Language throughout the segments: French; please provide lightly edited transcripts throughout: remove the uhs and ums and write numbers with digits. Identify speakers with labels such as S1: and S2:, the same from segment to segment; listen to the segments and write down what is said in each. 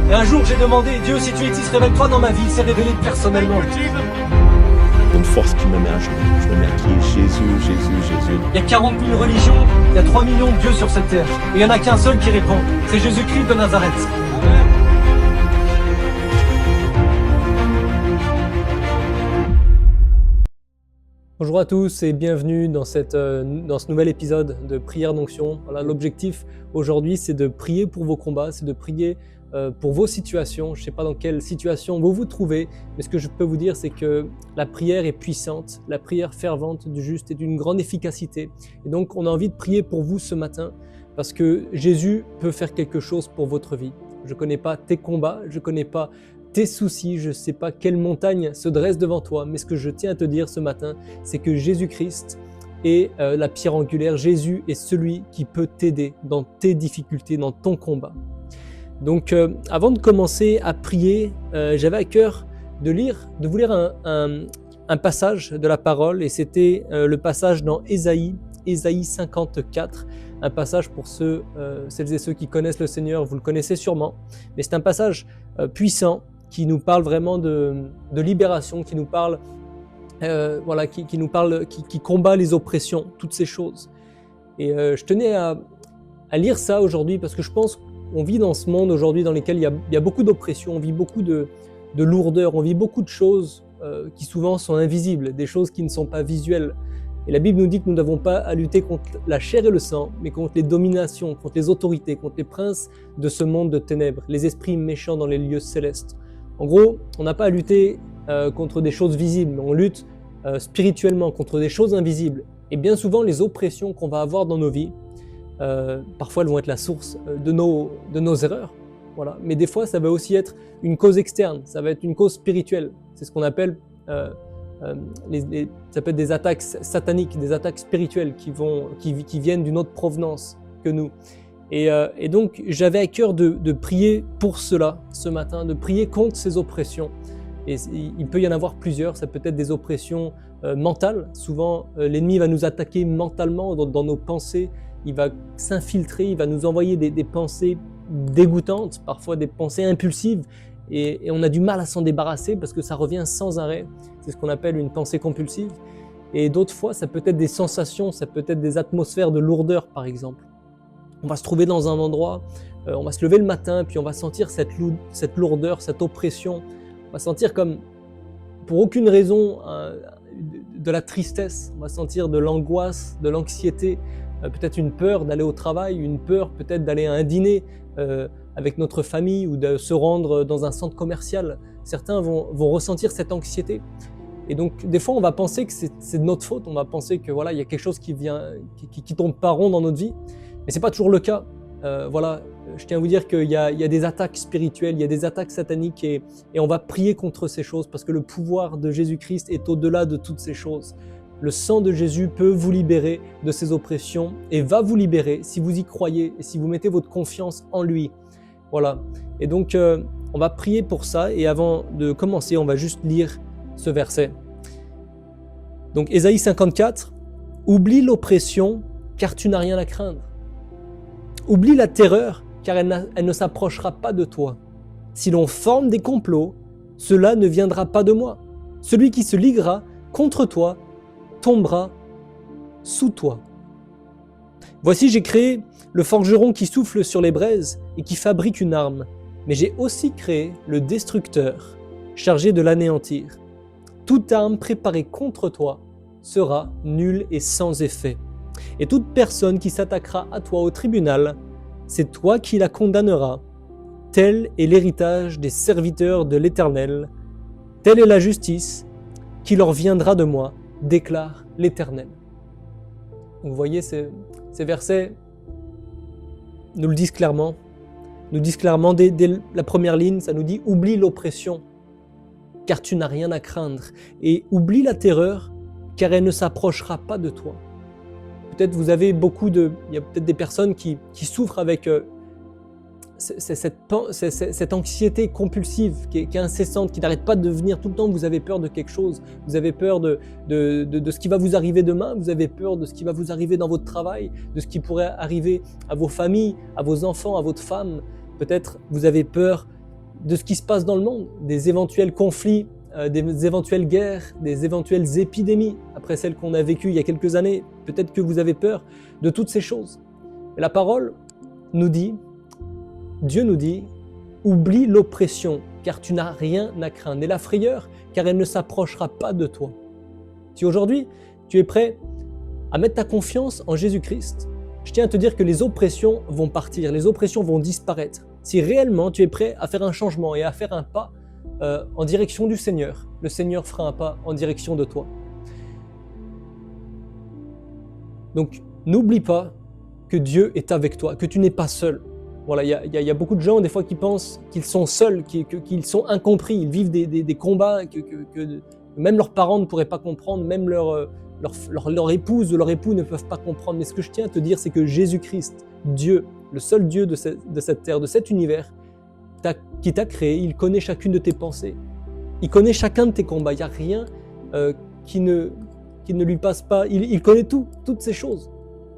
S1: Et un jour, j'ai demandé, Dieu, si tu existes, révèle-toi dans ma vie. Il s'est révélé personnellement.
S2: Une force qui me met à genoux. Je me mets à crier Jésus, Jésus, Jésus.
S1: Il y a 40 000 religions, il y a 3 millions de dieux sur cette terre. Et il n'y en a qu'un seul qui répond. C'est Jésus-Christ de Nazareth.
S3: Bonjour à tous et bienvenue dans ce nouvel épisode de Prière d'Onction. Voilà, l'objectif aujourd'hui, c'est de prier pour vos combats, c'est de prier pour vos situations. Je ne sais pas dans quelle situation vous vous trouvez, mais ce que je peux vous dire, c'est que la prière est puissante, la prière fervente du juste est d'une grande efficacité. Et donc, on a envie de prier pour vous ce matin parce que Jésus peut faire quelque chose pour votre vie. Je ne connais pas tes combats, je ne connais pas tes soucis, je ne sais pas quelle montagne se dresse devant toi, mais ce que je tiens à te dire ce matin, c'est que Jésus-Christ est la pierre angulaire. Jésus est celui qui peut t'aider dans tes difficultés, dans ton combat. Donc, avant de commencer à prier, j'avais à cœur de vous lire un passage de la parole, et c'était le passage dans Ésaïe 54, un passage pour celles et ceux qui connaissent le Seigneur, vous le connaissez sûrement, mais c'est un passage puissant qui nous parle vraiment de libération, qui nous parle, qui combat les oppressions, toutes ces choses. Et je tenais à lire ça aujourd'hui parce que je pense qu'on vit dans ce monde aujourd'hui dans lequel il y a beaucoup d'oppression, on vit beaucoup de lourdeur, on vit beaucoup de choses qui souvent sont invisibles, des choses qui ne sont pas visuelles. Et la Bible nous dit que nous n'avons pas à lutter contre la chair et le sang, mais contre les dominations, contre les autorités, contre les princes de ce monde de ténèbres, les esprits méchants dans les lieux célestes. En gros, on n'a pas à lutter contre des choses visibles, mais on lutte spirituellement contre des choses invisibles. Et bien souvent, les oppressions qu'on va avoir dans nos vies, parfois elles vont être la source de nos erreurs. Voilà. Mais des fois, ça va aussi être une cause externe, ça va être une cause spirituelle. C'est ce qu'on appelle ça peut être des attaques sataniques, des attaques spirituelles qui viennent d'une autre provenance que nous. Et donc, j'avais à cœur de prier pour cela ce matin, de prier contre ces oppressions. Et il peut y en avoir plusieurs, ça peut être des oppressions mentales. Souvent, l'ennemi va nous attaquer mentalement dans nos pensées, il va s'infiltrer, il va nous envoyer des pensées dégoûtantes, parfois des pensées impulsives, et on a du mal à s'en débarrasser parce que ça revient sans arrêt. C'est ce qu'on appelle une pensée compulsive. Et d'autres fois, ça peut être des sensations, ça peut être des atmosphères de lourdeur, par exemple. On va se trouver dans un endroit, on va se lever le matin, puis on va sentir cette lourdeur, cette oppression. On va sentir comme, pour aucune raison, de la tristesse. On va sentir de l'angoisse, de l'anxiété, peut-être une peur d'aller au travail, une peur peut-être d'aller à un dîner avec notre famille ou de se rendre dans un centre commercial. Certains vont ressentir cette anxiété. Et donc, des fois, on va penser que c'est de notre faute. On va penser que voilà, il y a quelque chose qui tombe pas rond dans notre vie. Mais c'est pas toujours le cas. Je tiens à vous dire qu'il y a des attaques spirituelles, il y a des attaques sataniques et on va prier contre ces choses parce que le pouvoir de Jésus-Christ est au-delà de toutes ces choses. Le sang de Jésus peut vous libérer de ces oppressions et va vous libérer si vous y croyez et si vous mettez votre confiance en lui. Voilà. Et donc, on va prier pour ça et avant de commencer, on va juste lire ce verset. Donc, Ésaïe 54, « Oublie l'oppression car tu n'as rien à craindre. Oublie la terreur car elle ne s'approchera pas de toi. Si l'on forme des complots, cela ne viendra pas de moi. Celui qui se liguera contre toi tombera sous toi. Voici, j'ai créé le forgeron qui souffle sur les braises et qui fabrique une arme, mais j'ai aussi créé le destructeur, chargé de l'anéantir. Toute arme préparée contre toi sera nulle et sans effet. Et toute personne qui s'attaquera à toi au tribunal, c'est toi qui la condamneras. Tel est l'héritage des serviteurs de l'Éternel. Telle est la justice qui leur viendra de moi, déclare l'Éternel. » Vous voyez, ces versets nous le disent clairement. Nous disent clairement dès la première ligne, ça nous dit « Oublie l'oppression, car tu n'as rien à craindre. Et oublie la terreur, car elle ne s'approchera pas de toi. » Peut-être il y a peut-être des personnes qui souffrent avec cette anxiété compulsive qui est incessante, qui n'arrête pas de venir tout le temps. Vous avez peur de quelque chose, vous avez peur de ce qui va vous arriver demain, vous avez peur de ce qui va vous arriver dans votre travail, de ce qui pourrait arriver à vos familles, à vos enfants, à votre femme. Peut-être vous avez peur de ce qui se passe dans le monde, des éventuels conflits, des éventuelles guerres, des éventuelles épidémies, après celles qu'on a vécues il y a quelques années. Peut-être que vous avez peur de toutes ces choses. Mais la parole nous dit, Dieu nous dit, oublie l'oppression, car tu n'as rien à craindre, et la frayeur, car elle ne s'approchera pas de toi. Si aujourd'hui, tu es prêt à mettre ta confiance en Jésus-Christ, je tiens à te dire que les oppressions vont partir, les oppressions vont disparaître. Si réellement tu es prêt à faire un changement et à faire un pas en direction du Seigneur, le Seigneur fera un pas en direction de toi. Donc, n'oublie pas que Dieu est avec toi, que tu n'es pas seul. Voilà, il y a beaucoup de gens des fois qui pensent qu'ils sont seuls, qu'ils sont incompris, ils vivent des combats que même leurs parents ne pourraient pas comprendre, même leur épouse ou leur époux ne peuvent pas comprendre. Mais ce que je tiens à te dire, c'est que Jésus-Christ, Dieu, le seul Dieu de cette terre, de cet univers, qui t'a créé, il connaît chacune de tes pensées. Il connaît chacun de tes combats. Il n'y a rien qui ne lui passe pas. Il connaît toutes ces choses.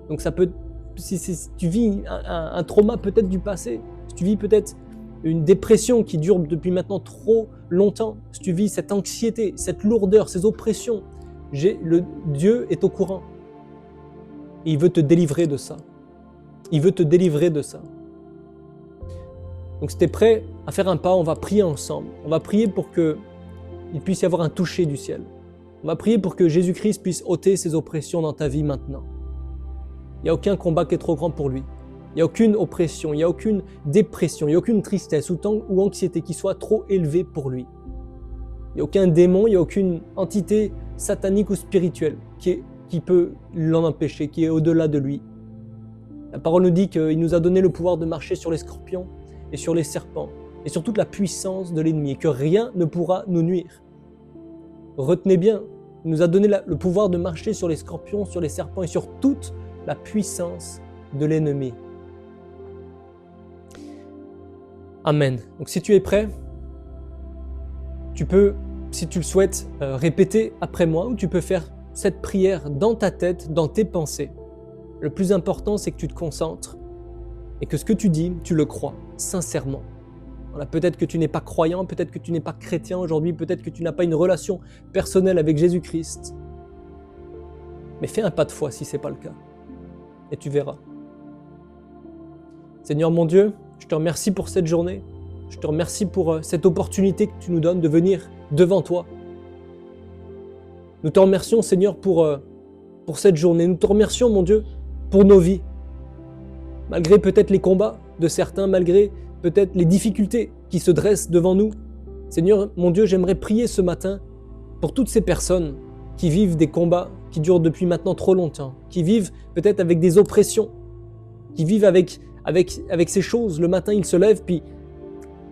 S3: Donc ça peut, si tu vis un trauma peut-être du passé, si tu vis peut-être une dépression qui dure depuis maintenant trop longtemps, si tu vis cette anxiété, cette lourdeur, ces oppressions, Dieu est au courant. Et il veut te délivrer de ça. Il veut te délivrer de ça. Donc si tu es prêt à faire un pas, on va prier ensemble. On va prier pour qu'il puisse y avoir un toucher du ciel. On va prier pour que Jésus-Christ puisse ôter ses oppressions dans ta vie maintenant. Il n'y a aucun combat qui est trop grand pour lui. Il n'y a aucune oppression, il n'y a aucune dépression, il n'y a aucune tristesse ou anxiété qui soit trop élevée pour lui. Il n'y a aucun démon, il n'y a aucune entité satanique ou spirituelle qui peut l'en empêcher, qui est au-delà de lui. La parole nous dit qu'il nous a donné le pouvoir de marcher sur les scorpions et sur les serpents et sur toute la puissance de l'ennemi et que rien ne pourra nous nuire. Retenez bien, il nous a donné le pouvoir de marcher sur les scorpions, sur les serpents et sur toute la puissance de l'ennemi. Amen. Donc si tu es prêt, tu peux, si tu le souhaites, répéter après moi ou tu peux faire cette prière dans ta tête, dans tes pensées. Le plus important, c'est que tu te concentres et que ce que tu dis, tu le crois sincèrement. Voilà, peut-être que tu n'es pas croyant, peut-être que tu n'es pas chrétien aujourd'hui, peut-être que tu n'as pas une relation personnelle avec Jésus-Christ. Mais fais un pas de foi si ce n'est pas le cas. Et tu verras. Seigneur mon Dieu, je te remercie pour cette journée. Je te remercie pour cette opportunité que tu nous donnes de venir devant toi. Nous te remercions, Seigneur, pour cette journée. Nous te remercions, mon Dieu, pour nos vies. Malgré peut-être les combats de certains, malgré peut-être les difficultés qui se dressent devant nous. Seigneur, mon Dieu, j'aimerais prier ce matin pour toutes ces personnes qui vivent des combats qui durent depuis maintenant trop longtemps, qui vivent peut-être avec des oppressions, qui vivent avec ces choses. Le matin, ils se lèvent, puis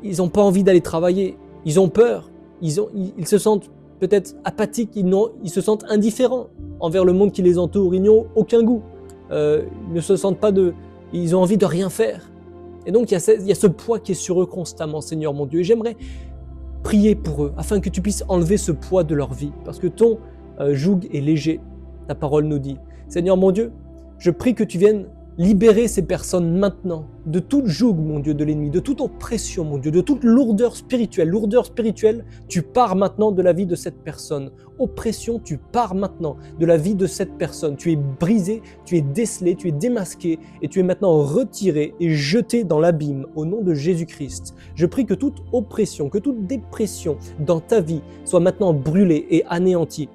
S3: ils n'ont pas envie d'aller travailler, ils ont peur, ils se sentent peut-être apathiques, ils se sentent indifférents envers le monde qui les entoure, ils n'ont aucun goût, ils ne se sentent pas ils ont envie de rien faire. Et donc il y a ce poids qui est sur eux constamment, Seigneur mon Dieu, et j'aimerais prier pour eux, afin que tu puisses enlever ce poids de leur vie, parce que ton joug est léger, ta parole nous dit. Seigneur mon Dieu, je prie que tu viennes libérer ces personnes maintenant de toute joug, mon Dieu, de l'ennemi, de toute oppression, mon Dieu, de toute lourdeur spirituelle. Lourdeur spirituelle, tu pars maintenant de la vie de cette personne. Oppression, tu pars maintenant de la vie de cette personne. Tu es brisé, tu es décelé, tu es démasqué et tu es maintenant retiré et jeté dans l'abîme au nom de Jésus-Christ. Je prie que toute oppression, que toute dépression dans ta vie soit maintenant brûlée et anéantie.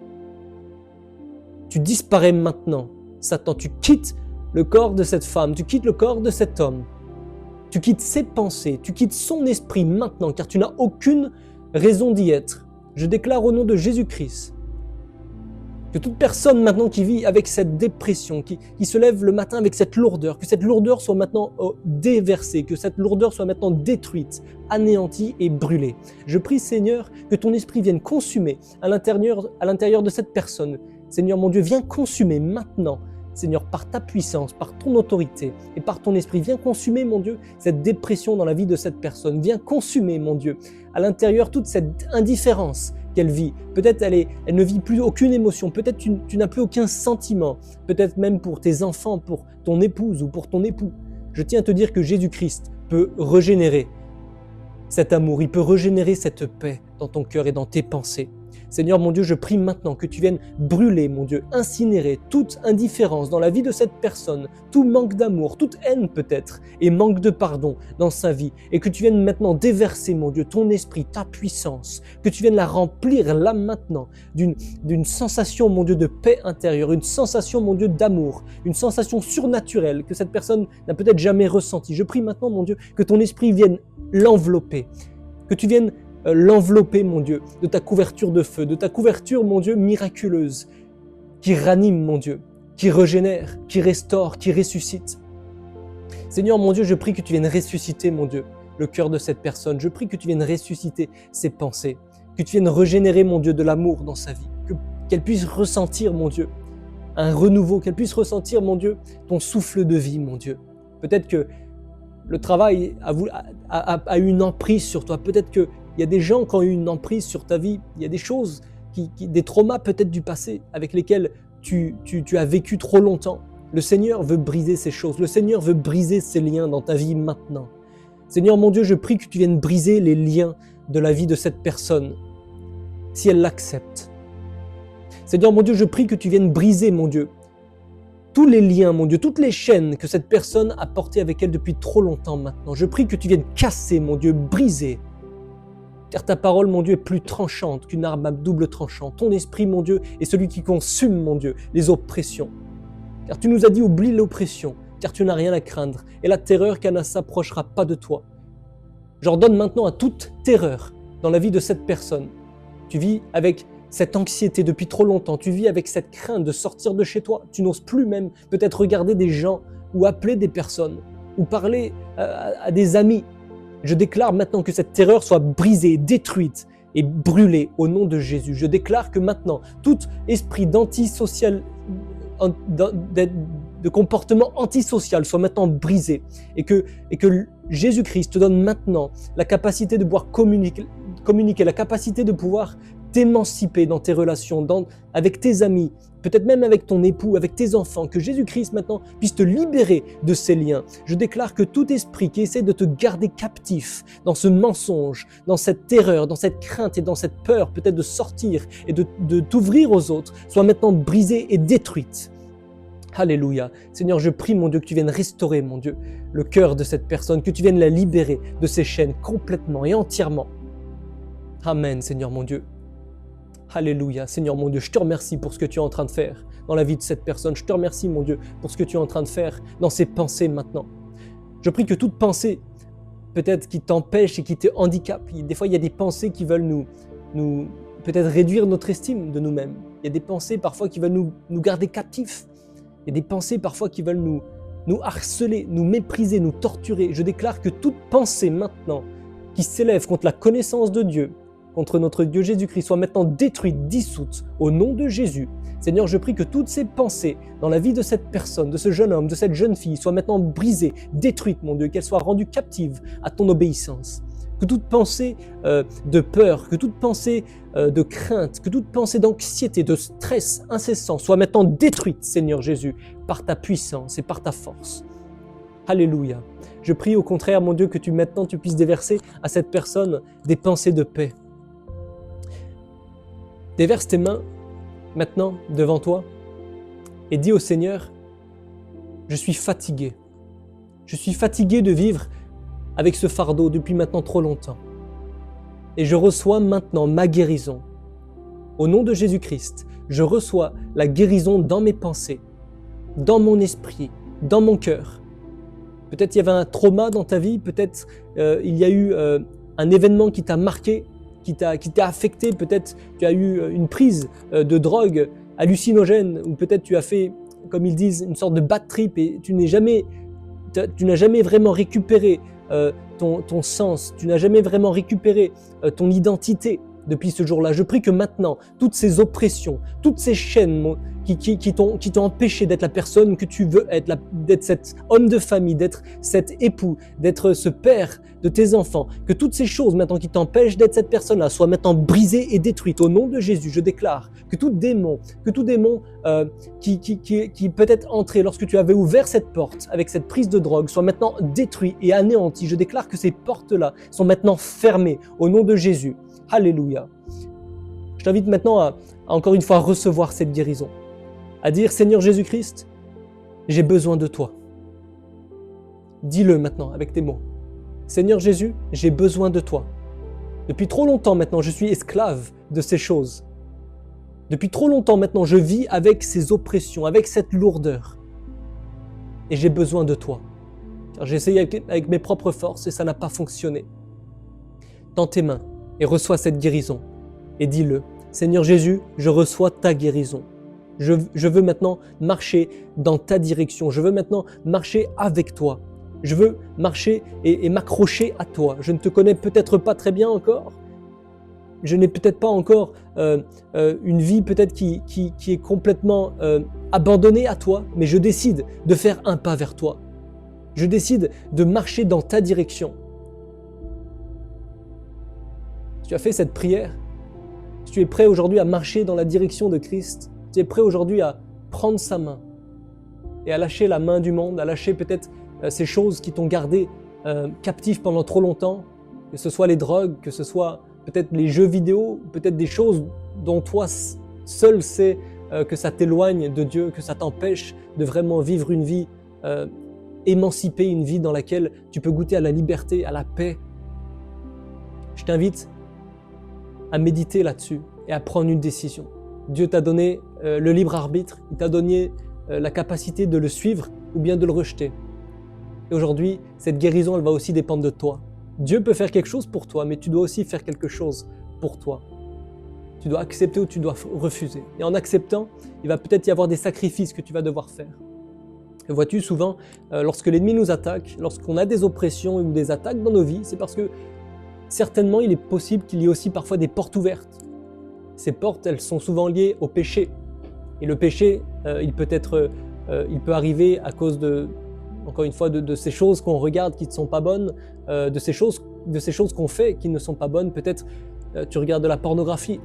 S3: Tu disparais maintenant. Satan, tu quittes le corps de cette femme, tu quittes le corps de cet homme, tu quittes ses pensées, tu quittes son esprit maintenant, car tu n'as aucune raison d'y être. Je déclare au nom de Jésus-Christ que toute personne maintenant qui vit avec cette dépression, qui se lève le matin avec cette lourdeur, que cette lourdeur soit maintenant déversée, que cette lourdeur soit maintenant détruite, anéantie et brûlée. Je prie, Seigneur, que ton esprit vienne consumer à l'intérieur de cette personne. Seigneur mon Dieu, viens consumer maintenant. Seigneur, par ta puissance, par ton autorité et par ton esprit, viens consumer, mon Dieu, cette dépression dans la vie de cette personne. Viens consumer, mon Dieu, à l'intérieur toute cette indifférence qu'elle vit. Peut-être elle ne vit plus aucune émotion, peut-être tu n'as plus aucun sentiment, peut-être même pour tes enfants, pour ton épouse ou pour ton époux. Je tiens à te dire que Jésus-Christ peut régénérer cet amour, il peut régénérer cette paix dans ton cœur et dans tes pensées. Seigneur mon Dieu, je prie maintenant que tu viennes brûler, mon Dieu, incinérer toute indifférence dans la vie de cette personne, tout manque d'amour, toute haine peut-être, et manque de pardon dans sa vie, et que tu viennes maintenant déverser, mon Dieu, ton esprit, ta puissance, que tu viennes la remplir là maintenant d'une sensation, mon Dieu, de paix intérieure, une sensation, mon Dieu, d'amour, une sensation surnaturelle que cette personne n'a peut-être jamais ressentie. Je prie maintenant, mon Dieu, que ton esprit vienne l'envelopper, que tu viennes l'envelopper, mon Dieu, de ta couverture de feu, de ta couverture, mon Dieu, miraculeuse, qui ranime, mon Dieu, qui régénère, qui restaure, qui ressuscite. Seigneur, mon Dieu, je prie que tu viennes ressusciter, mon Dieu, le cœur de cette personne. Je prie que tu viennes ressusciter ses pensées, que tu viennes régénérer, mon Dieu, de l'amour dans sa vie, qu'elle puisse ressentir, mon Dieu, un renouveau, qu'elle puisse ressentir, mon Dieu, ton souffle de vie, mon Dieu. Peut-être que le travail a eu une emprise sur toi, peut-être que il y a des gens qui ont eu une emprise sur ta vie, il y a des choses, des traumas peut-être du passé avec lesquels tu as vécu trop longtemps. Le Seigneur veut briser ces choses, le Seigneur veut briser ces liens dans ta vie maintenant. Seigneur mon Dieu, je prie que tu viennes briser les liens de la vie de cette personne, si elle l'accepte. Seigneur mon Dieu, je prie que tu viennes briser, mon Dieu, tous les liens, mon Dieu, toutes les chaînes que cette personne a portées avec elle depuis trop longtemps maintenant. Je prie que tu viennes casser, mon Dieu, briser. Car ta parole, mon Dieu, est plus tranchante qu'une arme à double tranchant. Ton esprit, mon Dieu, est celui qui consume, mon Dieu, les oppressions. Car tu nous as dit, oublie l'oppression, car tu n'as rien à craindre, et la terreur qu'elle ne s'approchera pas de toi. J'ordonne maintenant à toute terreur dans la vie de cette personne. Tu vis avec cette anxiété depuis trop longtemps, tu vis avec cette crainte de sortir de chez toi, tu n'oses plus même peut-être regarder des gens ou appeler des personnes ou parler à des amis. Je déclare maintenant que cette terreur soit brisée, détruite et brûlée au nom de Jésus. Je déclare que maintenant, tout esprit d'antisocial, de comportement antisocial soit maintenant brisé et que Jésus-Christ te donne maintenant la capacité de pouvoir communiquer, la capacité de pouvoir t'émanciper dans tes relations, avec tes amis, peut-être même avec ton époux, avec tes enfants, que Jésus-Christ maintenant puisse te libérer de ces liens. Je déclare que tout esprit qui essaie de te garder captif dans ce mensonge, dans cette terreur, dans cette crainte et dans cette peur peut-être de sortir et de t'ouvrir aux autres, soit maintenant brisé et détruite. Alléluia. Seigneur, je prie, mon Dieu, que tu viennes restaurer, mon Dieu, le cœur de cette personne, que tu viennes la libérer de ces chaînes complètement et entièrement. Amen, Seigneur mon Dieu. Alléluia. Seigneur mon Dieu, je te remercie pour ce que tu es en train de faire dans la vie de cette personne. Je te remercie, mon Dieu, pour ce que tu es en train de faire dans ses pensées maintenant. Je prie que toute pensée, peut-être qui t'empêche et qui te handicape, des fois il y a des pensées qui veulent nous peut-être réduire notre estime de nous-mêmes. Il y a des pensées parfois qui veulent nous garder captifs. Il y a des pensées parfois qui veulent nous harceler, nous mépriser, nous torturer. Je déclare que toute pensée maintenant qui s'élève contre la connaissance de Dieu, contre notre Dieu Jésus-Christ, soit maintenant détruite, dissoute, au nom de Jésus. Seigneur, je prie que toutes ces pensées dans la vie de cette personne, de ce jeune homme, de cette jeune fille, soient maintenant brisées, détruites, mon Dieu, qu'elles soient rendues captives à ton obéissance. Que toute pensée de peur, que toute pensée de crainte, que toute pensée d'anxiété, de stress incessant soit maintenant détruite, Seigneur Jésus, par ta puissance et par ta force. Alléluia. Je prie au contraire, mon Dieu, que tu puisses déverser à cette personne des pensées de paix. Déverse tes mains maintenant devant toi et dis au Seigneur, je suis fatigué. Je suis fatigué de vivre avec ce fardeau depuis maintenant trop longtemps. Et je reçois maintenant ma guérison. Au nom de Jésus-Christ, je reçois la guérison dans mes pensées, dans mon esprit, dans mon cœur. Peut-être il y avait un trauma dans ta vie, peut-être il y a eu un événement qui t'a marqué, qui t'a affecté, peut-être tu as eu une prise de drogue hallucinogène, ou peut-être tu as fait, comme ils disent, une sorte de bad trip et tu n'as jamais vraiment récupéré ton sens, tu n'as jamais vraiment récupéré ton identité depuis ce jour-là. Je prie que maintenant, toutes ces oppressions, toutes ces chaînes qui t'ont empêché d'être la personne que tu veux être, d'être cet homme de famille, d'être cet époux, d'être ce père de tes enfants, que toutes ces choses maintenant qui t'empêchent d'être cette personne-là soient maintenant brisées et détruites. Au nom de Jésus, je déclare que tout démon qui peut être entré lorsque tu avais ouvert cette porte avec cette prise de drogue soit maintenant détruit et anéanti. Je déclare que ces portes-là sont maintenant fermées au nom de Jésus. Alléluia. Je t'invite maintenant à encore une fois recevoir cette guérison, à dire Seigneur Jésus-Christ, j'ai besoin de toi. Dis-le maintenant avec tes mots. Seigneur Jésus, j'ai besoin de toi. Depuis trop longtemps maintenant, je suis esclave de ces choses. Depuis trop longtemps maintenant, je vis avec ces oppressions, avec cette lourdeur. Et j'ai besoin de toi. Car j'ai essayé avec mes propres forces et ça n'a pas fonctionné. Tends tes mains et reçois cette guérison. Et dis-le, Seigneur Jésus, je reçois ta guérison. Je veux maintenant marcher dans ta direction. Je veux maintenant marcher avec toi. Je veux marcher et m'accrocher à toi. Je ne te connais peut-être pas très bien encore. Je n'ai peut-être pas encore une vie peut-être qui est complètement abandonnée à toi, mais je décide de faire un pas vers toi. Je décide de marcher dans ta direction. Si tu as fait cette prière, si tu es prêt aujourd'hui à marcher dans la direction de Christ, tu es prêt aujourd'hui à prendre sa main et à lâcher la main du monde, à lâcher peut-être ces choses qui t'ont gardé captif pendant trop longtemps, que ce soit les drogues, que ce soit peut-être les jeux vidéo, peut-être des choses dont toi seul sais que ça t'éloigne de Dieu, que ça t'empêche de vraiment vivre une vie émancipée, une vie dans laquelle tu peux goûter à la liberté, à la paix. Je t'invite à méditer là-dessus et à prendre une décision. Dieu t'a donné le libre arbitre, il t'a donné la capacité de le suivre ou bien de le rejeter. Et aujourd'hui, cette guérison, elle va aussi dépendre de toi. Dieu peut faire quelque chose pour toi, mais tu dois aussi faire quelque chose pour toi. Tu dois accepter ou tu dois refuser. Et en acceptant, il va peut-être y avoir des sacrifices que tu vas devoir faire. Et vois-tu, souvent, lorsque l'ennemi nous attaque, lorsqu'on a des oppressions ou des attaques dans nos vies, c'est parce que certainement, il est possible qu'il y ait aussi parfois des portes ouvertes. Ces portes, elles sont souvent liées au péché. Et le péché, il peut arriver à cause encore une fois, de ces choses qu'on regarde qui ne sont pas bonnes, de ces choses qu'on fait qui ne sont pas bonnes. Peut-être tu regardes de la pornographie,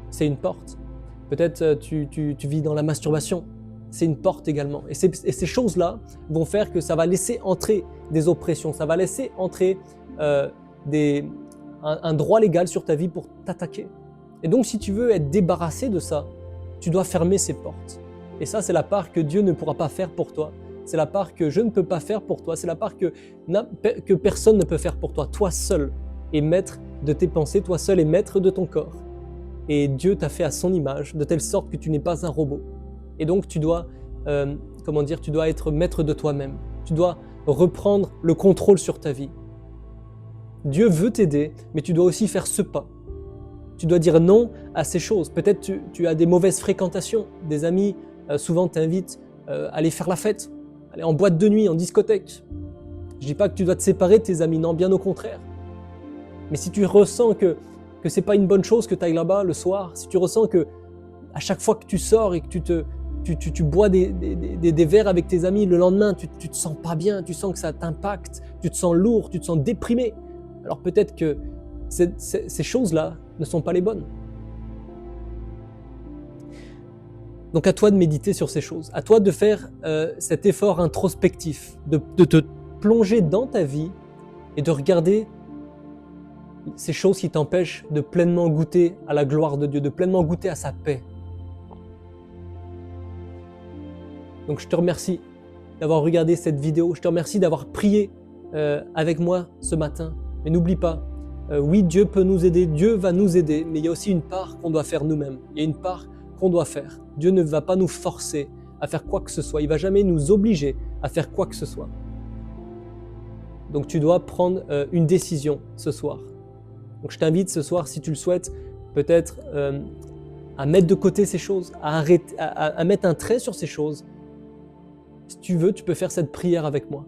S3: c'est une porte. Peut-être tu vis dans la masturbation, c'est une porte également. Et ces choses-là vont faire que ça va laisser entrer des oppressions, ça va laisser entrer un droit légal sur ta vie pour t'attaquer. Et donc, si tu veux être débarrassé de ça, tu dois fermer ces portes. Et ça, c'est la part que Dieu ne pourra pas faire pour toi. C'est la part que je ne peux pas faire pour toi. C'est la part que personne ne peut faire pour toi. Toi seul est maître de tes pensées. Toi seul est maître de ton corps. Et Dieu t'a fait à son image, de telle sorte que tu n'es pas un robot. Et donc, tu dois être maître de toi-même. Tu dois reprendre le contrôle sur ta vie. Dieu veut t'aider, mais tu dois aussi faire ce pas. Tu dois dire non à ces choses. Peut-être tu as des mauvaises fréquentations. Des amis souvent t'invitent à aller faire la fête, aller en boîte de nuit, en discothèque. Je ne dis pas que tu dois te séparer de tes amis, non, bien au contraire. Mais si tu ressens que ce n'est pas une bonne chose que tu ailles là-bas le soir, si tu ressens que à chaque fois que tu sors et que tu bois des verres avec tes amis, le lendemain tu te sens pas bien, tu sens que ça t'impacte, tu te sens lourd, tu te sens déprimé, alors peut-être que ces choses-là ne sont pas les bonnes. Donc à toi de méditer sur ces choses, à toi de faire cet effort introspectif, de te plonger dans ta vie et de regarder ces choses qui t'empêchent de pleinement goûter à la gloire de Dieu, de pleinement goûter à sa paix. Donc je te remercie d'avoir regardé cette vidéo, je te remercie d'avoir prié avec moi ce matin. Mais n'oublie pas, oui, Dieu peut nous aider, Dieu va nous aider, mais il y a aussi une part qu'on doit faire nous-mêmes. Il y a une part qu'on doit faire. Dieu ne va pas nous forcer à faire quoi que ce soit. Il ne va jamais nous obliger à faire quoi que ce soit. Donc tu dois prendre une décision ce soir. Donc je t'invite ce soir, si tu le souhaites, peut-être à mettre de côté ces choses, à mettre un trait sur ces choses. Si tu veux, tu peux faire cette prière avec moi.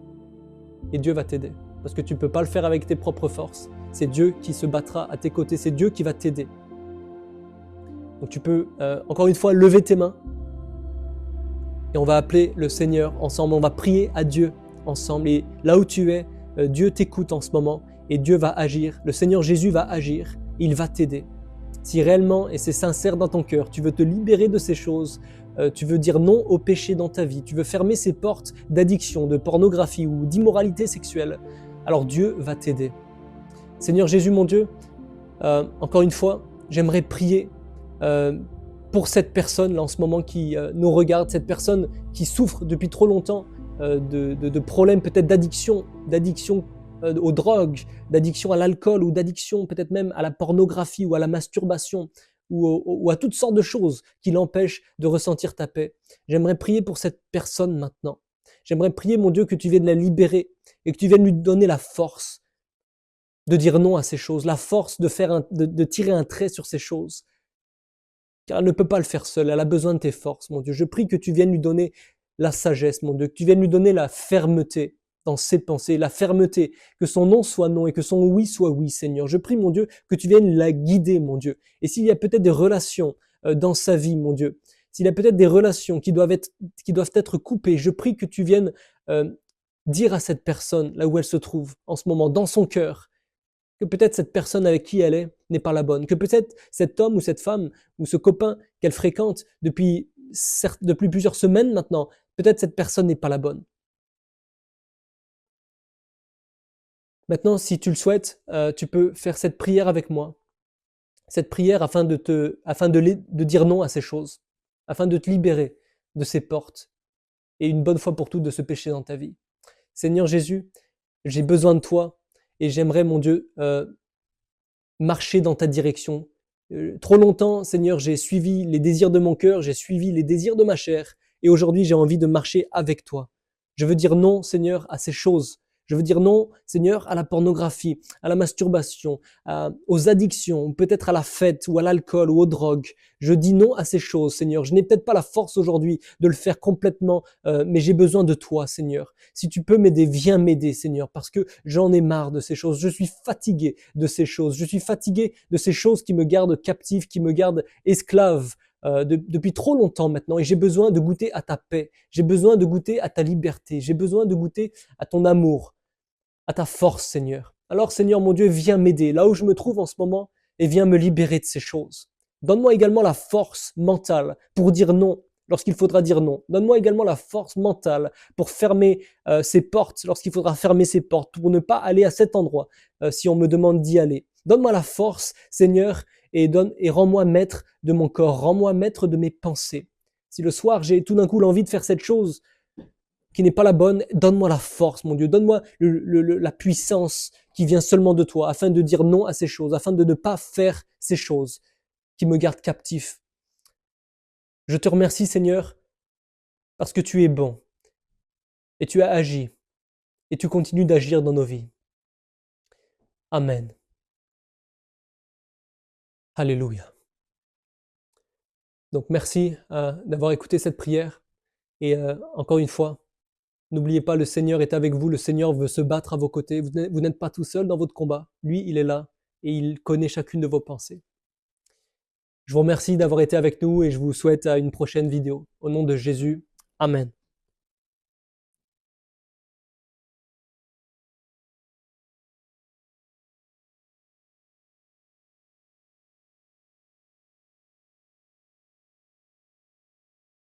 S3: Et Dieu va t'aider. Parce que tu ne peux pas le faire avec tes propres forces. C'est Dieu qui se battra à tes côtés. C'est Dieu qui va t'aider. Donc tu peux, encore une fois, lever tes mains et on va appeler le Seigneur ensemble, on va prier à Dieu ensemble. Et là où tu es, Dieu t'écoute en ce moment et Dieu va agir. Le Seigneur Jésus va agir, il va t'aider. Si réellement, et c'est sincère dans ton cœur, tu veux te libérer de ces choses, tu veux dire non au péché dans ta vie, tu veux fermer ces portes d'addiction, de pornographie ou d'immoralité sexuelle, alors Dieu va t'aider. Seigneur Jésus, mon Dieu, encore une fois, j'aimerais prier pour cette personne là en ce moment qui nous regarde, cette personne qui souffre depuis trop longtemps de problèmes peut-être d'addiction aux drogues, d'addiction à l'alcool ou d'addiction peut-être même à la pornographie ou à la masturbation ou à toutes sortes de choses qui l'empêchent de ressentir ta paix. J'aimerais prier pour cette personne maintenant. J'aimerais prier, mon Dieu, que tu viennes la libérer et que tu viennes lui donner la force de dire non à ces choses, la force de tirer un trait sur ces choses. Car elle ne peut pas le faire seule, elle a besoin de tes forces, mon Dieu. Je prie que tu viennes lui donner la sagesse, mon Dieu, que tu viennes lui donner la fermeté dans ses pensées, la fermeté, que son non soit non et que son oui soit oui, Seigneur. Je prie, mon Dieu, que tu viennes la guider, mon Dieu. Et s'il y a peut-être des relations dans sa vie, mon Dieu, s'il y a peut-être des relations qui doivent être coupées, je prie que tu viennes dire à cette personne, là où elle se trouve en ce moment, dans son cœur, que peut-être cette personne avec qui elle est n'est pas la bonne, que peut-être cet homme ou cette femme ou ce copain qu'elle fréquente depuis plusieurs semaines maintenant, peut-être cette personne n'est pas la bonne. Maintenant, si tu le souhaites, tu peux faire cette prière avec moi. Cette prière afin de dire non à ces choses, afin de te libérer de ces portes et une bonne fois pour toutes de ce péché dans ta vie. Seigneur Jésus, j'ai besoin de toi et j'aimerais, mon Dieu, marcher dans ta direction. Trop longtemps, Seigneur, j'ai suivi les désirs de mon cœur, j'ai suivi les désirs de ma chair et aujourd'hui, j'ai envie de marcher avec toi. Je veux dire non, Seigneur, à ces choses. Je veux dire non, Seigneur, à la pornographie, à la masturbation, aux addictions, peut-être à la fête ou à l'alcool ou aux drogues. Je dis non à ces choses, Seigneur. Je n'ai peut-être pas la force aujourd'hui de le faire complètement, mais j'ai besoin de toi, Seigneur. Si tu peux m'aider, viens m'aider, Seigneur, parce que j'en ai marre de ces choses. Je suis fatigué de ces choses. Je suis fatigué de ces choses qui me gardent captif, qui me gardent esclave. Depuis trop longtemps maintenant et j'ai besoin de goûter à ta paix, j'ai besoin de goûter à ta liberté, j'ai besoin de goûter à ton amour, à ta force, Seigneur. Alors, Seigneur mon Dieu, viens m'aider là où je me trouve en ce moment et viens me libérer de ces choses. Donne-moi également la force mentale pour dire non lorsqu'il faudra dire non. Donne-moi également la force mentale pour fermer ces portes lorsqu'il faudra fermer ces portes, pour ne pas aller à cet endroit si on me demande d'y aller. Donne-moi la force, Seigneur, et rends-moi maître de mon corps, rends-moi maître de mes pensées. Si le soir j'ai tout d'un coup l'envie de faire cette chose qui n'est pas la bonne, donne-moi la force, mon Dieu, donne-moi la puissance qui vient seulement de toi, afin de dire non à ces choses, afin de ne pas faire ces choses qui me gardent captif. Je te remercie, Seigneur, parce que tu es bon, et tu as agi, et tu continues d'agir dans nos vies. Amen. Alléluia. Donc merci d'avoir écouté cette prière, et encore une fois, n'oubliez pas, le Seigneur est avec vous, le Seigneur veut se battre à vos côtés, vous n'êtes pas tout seul dans votre combat, lui il est là, et il connaît chacune de vos pensées. Je vous remercie d'avoir été avec nous et je vous souhaite à une prochaine vidéo. Au nom de Jésus, Amen.